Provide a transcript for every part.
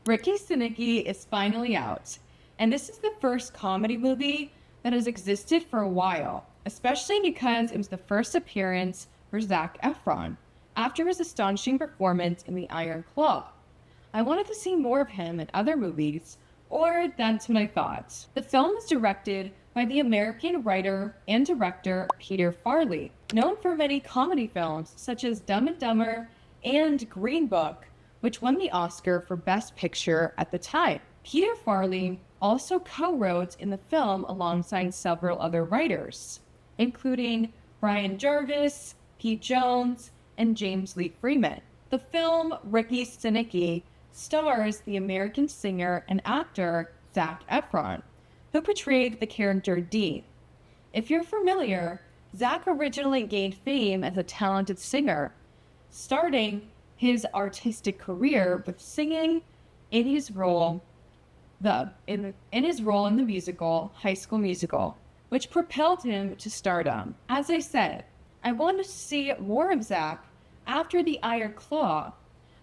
Ricky Stanicky is finally out, and this is the first comedy movie that has existed for a while, especially because it was the first appearance for Zac Efron after his astonishing performance in The Iron Claw. I wanted to see more of him in other movies, or that's what I thought. The film is directed by the American writer and director Peter Farrelly, known for many comedy films such as Dumb and Dumber and Green Book, which won the Oscar for Best Picture at the time. Peter Farrelly also co-wrote in the film alongside several other writers, including Brian Jarvis, Pete Jones, and James Lee Freeman. The film Ricky Stanicky stars the American singer and actor Zac Efron, who portrayed the character Dean. If you're familiar, Zac originally gained fame as a talented singer, starting his artistic career with singing in his role in the musical High School Musical, which propelled him to stardom. As I said, I wanted to see more of Zac after The Iron Claw,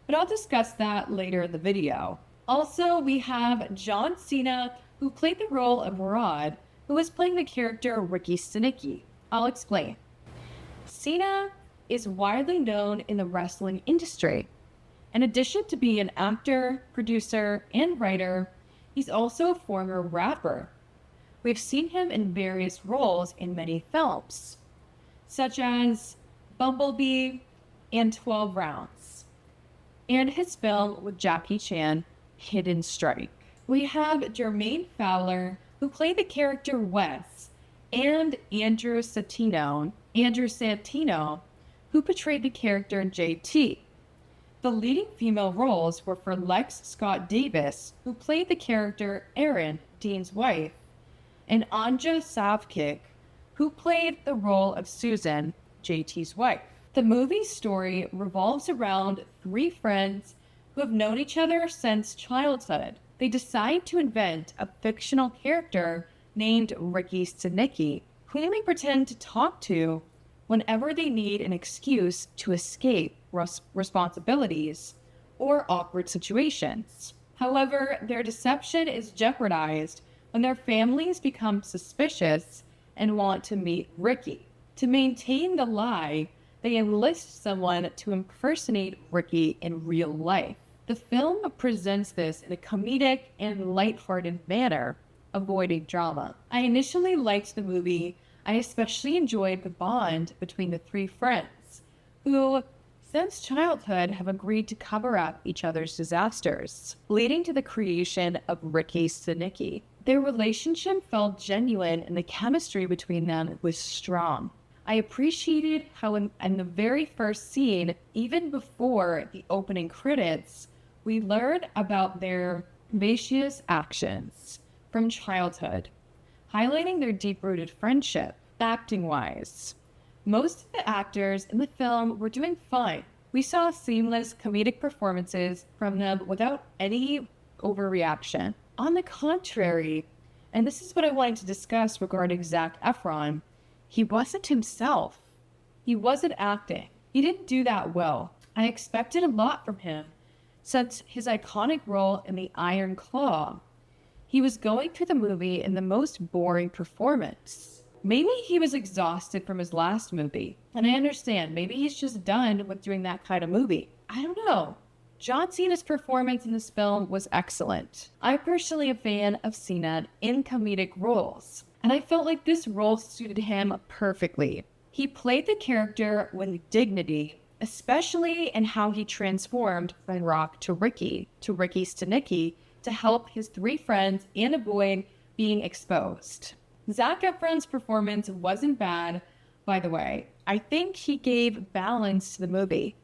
but I'll discuss that later in the video. Also, we have John Cena, who played the role of Rod, who was playing the character Ricky Stanicky. I'll explain. Cena is widely known in the wrestling industry. In addition to being an actor, producer, and writer, he's also a former rapper. We've seen him in various roles in many films, such as Bumblebee and 12 Rounds, and his film with Jackie Chan, Hidden Strike. We have Jermaine Fowler, who played the character Wes, and Andrew Santino, who portrayed the character JT. The leading female roles were for Lex Scott Davis, who played the character Erin, Dean's wife, and Anja Savkic, who played the role of Susan, JT's wife. The movie's story revolves around three friends who have known each other since childhood. They decide to invent a fictional character named Ricky Stanicky, whom they pretend to talk to whenever they need an excuse to escape responsibilities or awkward situations. However, their deception is jeopardized when their families become suspicious and want to meet Ricky. To maintain the lie, they enlist someone to impersonate Ricky in real life. The film presents this in a comedic and lighthearted manner, avoiding drama. I initially liked the movie. I especially enjoyed the bond between the three friends, who, since childhood, have agreed to cover up each other's disasters, leading to the creation of Ricky Stanicky. Their relationship felt genuine and the chemistry between them was strong. I appreciated how in the very first scene, even before the opening credits, we learned about their vivacious actions from childhood, highlighting their deep-rooted friendship. Acting-wise, most of the actors in the film were doing fine. We saw seamless comedic performances from them without any overreaction. On the contrary, and this is what I wanted to discuss regarding Zac Efron, he wasn't himself. He wasn't acting. He didn't do that well. I expected a lot from him since his iconic role in The Iron Claw. He was going through the movie in the most boring performance. Maybe he was exhausted from his last movie, and I understand. Maybe he's just done with doing that kind of movie. I don't know. John Cena's performance in this film was excellent. I'm personally a fan of Cena in comedic roles, and I felt like this role suited him perfectly. He played the character with dignity, especially in how he transformed from Rock to Ricky Stanicky to help his three friends and avoid being exposed. Zac Efron's performance wasn't bad, by the way. I think he gave balance to the movie.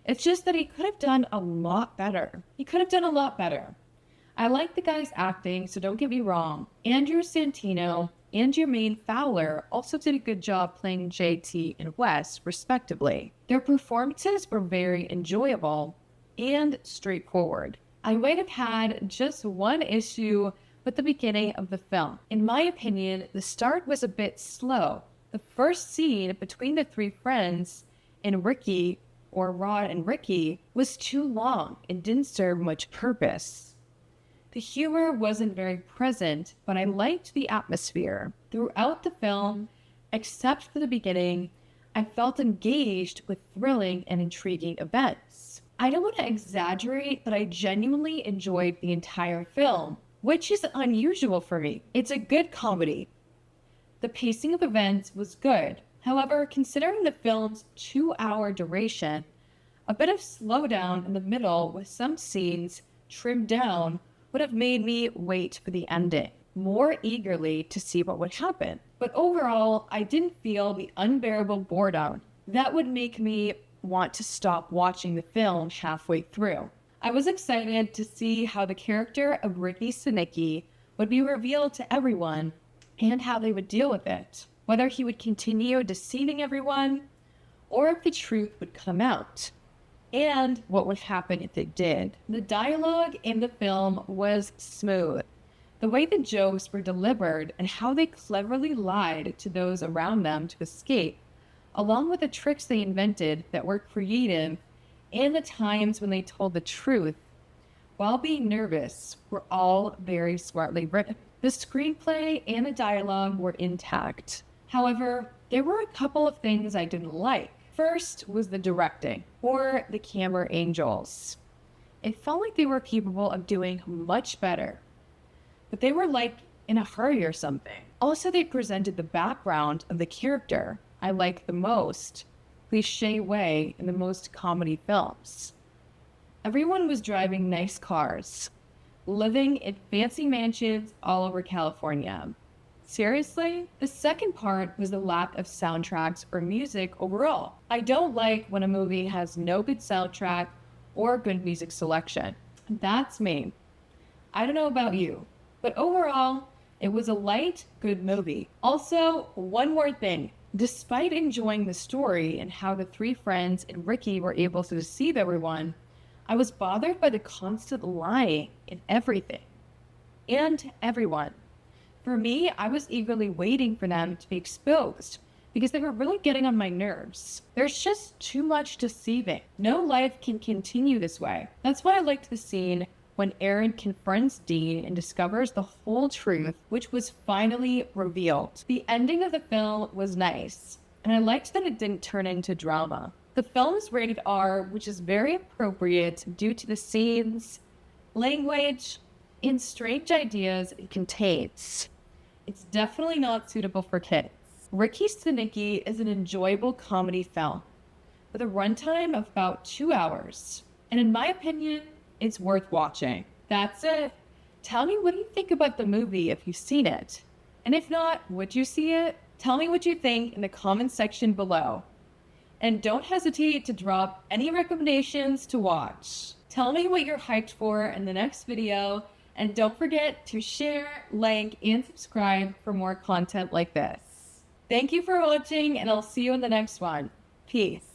It's just that he could have done a lot better. I like the guy's acting, so don't get me wrong. Andrew Santino and Jermaine Fowler also did a good job playing JT and Wes, respectively. Their performances were very enjoyable and straightforward. I might have had just one issue with the beginning of the film. In my opinion, the start was a bit slow. The first scene between the three friends and Ricky, or Rod and Ricky, was too long and didn't serve much purpose. The humor wasn't very present, but I liked the atmosphere. Throughout the film, except for the beginning, I felt engaged with thrilling and intriguing events. I don't want to exaggerate, but I genuinely enjoyed the entire film, which is unusual for me. It's a good comedy. The pacing of events was good. However, considering the film's 2-hour duration, a bit of slowdown in the middle with some scenes trimmed down would have made me wait for the ending more eagerly to see what would happen. But overall, I didn't feel the unbearable boredom that would make me want to stop watching the film halfway through. I was excited to see how the character of Ricky Stanicky would be revealed to everyone and how they would deal with it, whether he would continue deceiving everyone or if the truth would come out, and what would happen if it did. The dialogue in the film was smooth. The way the jokes were delivered and how they cleverly lied to those around them to escape, along with the tricks they invented that were creative, and the times when they told the truth while being nervous, were all very smartly written. The screenplay and the dialogue were intact. However, there were a couple of things I didn't like. First was the directing, or the camera angels. It felt like they were capable of doing much better, but they were like in a hurry or something. Also, they presented the background of the character I like the most, cliche way in the most comedy films. Everyone was driving nice cars, living in fancy mansions all over California. Seriously? The second part was the lack of soundtracks or music overall. I don't like when a movie has no good soundtrack or good music selection. That's me. I don't know about you, but overall, it was a light, good movie. Also, one more thing. Despite enjoying the story and how the three friends and Ricky were able to deceive everyone, I was bothered by the constant lying in everything and everyone. For me, I was eagerly waiting for them to be exposed because they were really getting on my nerves. There's just too much deceiving. No life can continue this way. That's why I liked the scene when Aaron confronts Dean and discovers the whole truth, which was finally revealed. The ending of the film was nice, and I liked that it didn't turn into drama. The film is rated R, which is very appropriate due to the scenes, language, and strange ideas it contains. It's definitely not suitable for kids. Ricky Stanicky is an enjoyable comedy film with a runtime of about 2 hours, and in my opinion, it's worth watching. That's it. Tell me what you think about the movie if you've seen it. And if not, would you see it? Tell me what you think in the comments section below. And don't hesitate to drop any recommendations to watch. Tell me what you're hyped for in the next video, and don't forget to share, like, and subscribe for more content like this. Thank you for watching, and I'll see you in the next one. Peace.